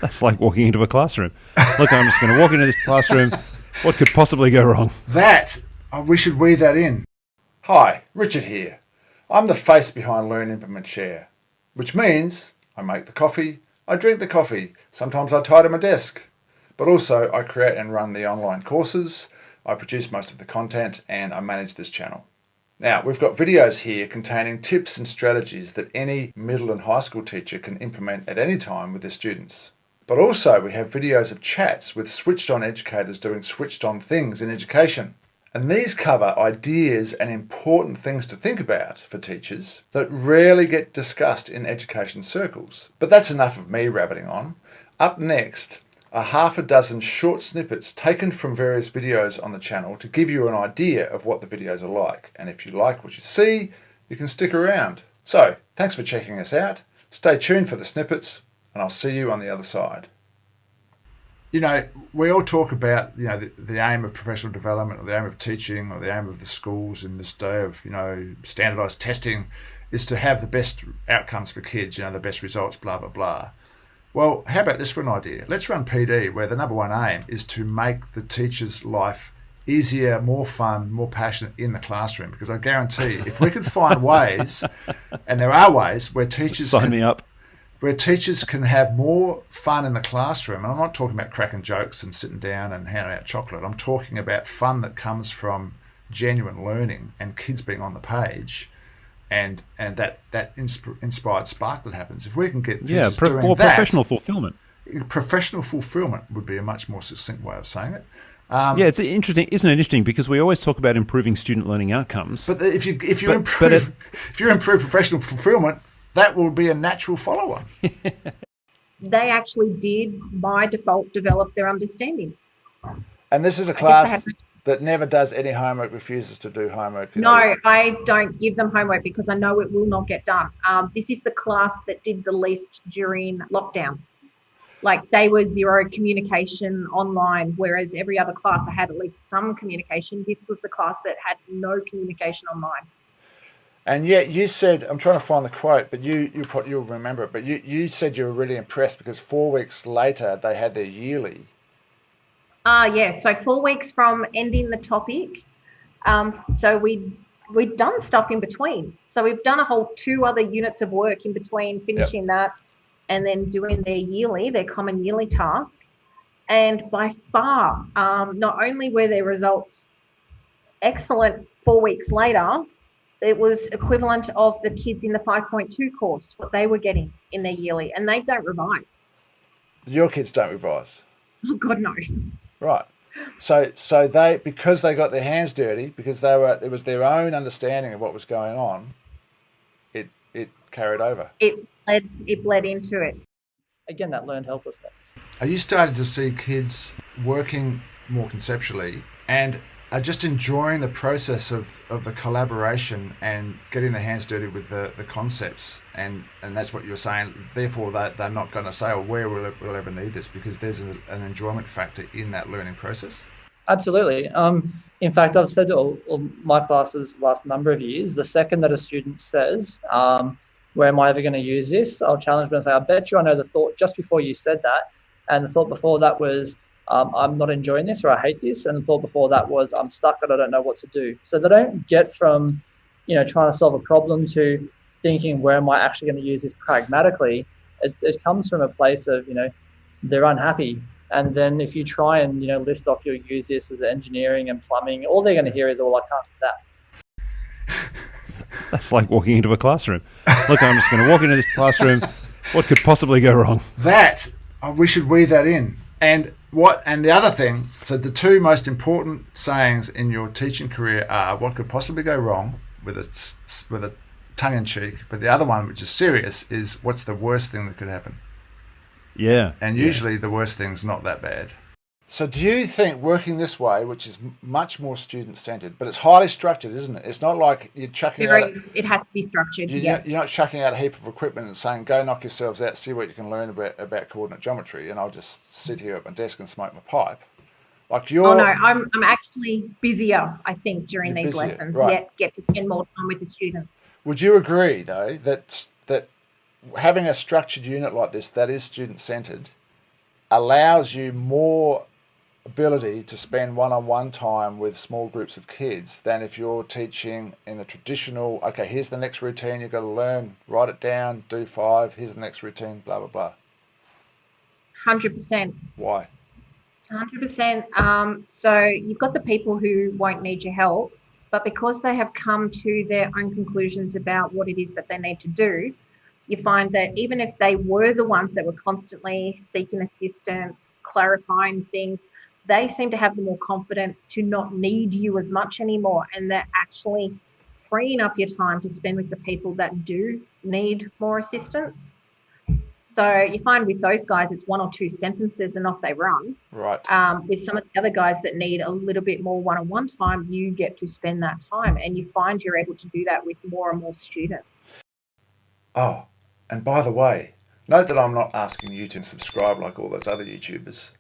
That's like walking into a classroom. Look, I'm just going to walk into this classroom. What could possibly go wrong? We should weave that in. Hi, Richard here. I'm the face behind Learn, Implement, Share, which means I make the coffee, I drink the coffee, sometimes I tidy my desk, but also I create and run the online courses, I produce most of the content, and I manage this channel. Now, we've got videos here containing tips and strategies that any middle and high school teacher can implement at any time with their students. But also we have videos of chats with switched on educators doing switched on things in education. And these cover ideas and important things to think about for teachers that rarely get discussed in education circles. But that's enough of me rabbiting on. Up next are half a dozen short snippets taken from various videos on the channel to give you an idea of what the videos are like. And if you like what you see, you can stick around. So, thanks for checking us out. Stay tuned for the snippets, and I'll see you on the other side. You know, we all talk about, the aim of professional development or the aim of teaching or the aim of the schools in this day of, standardized testing is to have the best outcomes for kids, the best results, blah, blah, blah. Well, how about this for an idea? Let's run PD where the number one aim is to make the teacher's life easier, more fun, more passionate in the classroom. Because I guarantee if we can find ways, and there are ways where teachers Sign me up. Where teachers can have more fun in the classroom. And I'm not talking about cracking jokes and sitting down and handing out chocolate. I'm talking about fun that comes from genuine learning and kids being on the page and that inspired spark that happens. If we can get teachers doing more that... professional fulfillment. Professional fulfillment would be a much more succinct way of saying it. It's interesting, isn't it interesting? Because we always talk about improving student learning outcomes. But if you improve professional fulfillment, that will be a natural follow-on. They actually did, by default, develop their understanding. And this is a class that never does any homework, refuses to do homework. No, I don't give them homework because I know it will not get done. This is the class that did the least during lockdown. Like, they were zero communication online, whereas every other class I had at least some communication. This was the class that had no communication online. And yet you said, I'm trying to find the quote, but you'll remember it, but you said you were really impressed because 4 weeks later they had their yearly. So 4 weeks from ending the topic. So we'd done stuff in between. So we've done a whole 2 other units of work in between finishing that and then doing their common yearly task. And by far, not only were their results excellent 4 weeks later, it was equivalent of the kids in the 5.2 course, what they were getting in their yearly, and they don't revise. Your kids don't revise? Oh, God, no. Right. So they, because they got their hands dirty, because it was their own understanding of what was going on, it carried over. It bled into it. Again, that learned helplessness. Are you starting to see kids working more conceptually and are just enjoying the process of the collaboration and getting their hands dirty with the concepts, and that's what you're saying? Therefore, they're not going to say, "Oh, where will ever need this?" Because there's an enjoyment factor in that learning process. Absolutely. In fact, I've said to all my classes the last number of years, the second that a student says, "Where am I ever going to use this?" I'll challenge them and say, "I bet you I know the thought just before you said that, and the thought before that was." I'm not enjoying this, or I hate this. And the thought before that was, I'm stuck and I don't know what to do. So they don't get from, trying to solve a problem to thinking, where am I actually going to use this pragmatically? It comes from a place of, they're unhappy. And then if you try and, list off your use this as engineering and plumbing, all they're going to hear is, "Oh, I can't do that." That's like walking into a classroom. Look, I'm just going to walk into this classroom. What could possibly go wrong? We should weave that in. And the other thing, so the 2 most important sayings in your teaching career are what could possibly go wrong with a tongue-in-cheek, but the other one, which is serious, is what's the worst thing that could happen? Yeah. And usually the worst thing's not that bad. So do you think working this way, which is much more student-centered, but it's highly structured, isn't it? It's not like you're chucking out... It has to be structured, yes. You're not chucking out a heap of equipment and saying, "Go knock yourselves out, see what you can learn about coordinate geometry, and I'll just sit here at my desk and smoke my pipe." Like you're... Oh, no, I'm actually busier, I think, during these lessons, right. Get to spend more time with the students. Would you agree, though, that having a structured unit like this that is student-centered allows you more ability to spend one-on-one time with small groups of kids than if you're teaching in the traditional, okay, here's the next routine, you've got to learn, write it down, do 5, here's the next routine, blah, blah, blah. 100%. Why? 100%. So you've got the people who won't need your help, but because they have come to their own conclusions about what it is that they need to do, you find that even if they were the ones that were constantly seeking assistance, clarifying things, they seem to have the more confidence to not need you as much anymore. And they're actually freeing up your time to spend with the people that do need more assistance. So you find with those guys, it's 1 or 2 sentences and off they run. Right. With some of the other guys that need a little bit more one-on-one time, you get to spend that time, and you find you're able to do that with more and more students. Oh, and by the way, note that I'm not asking you to subscribe like all those other YouTubers.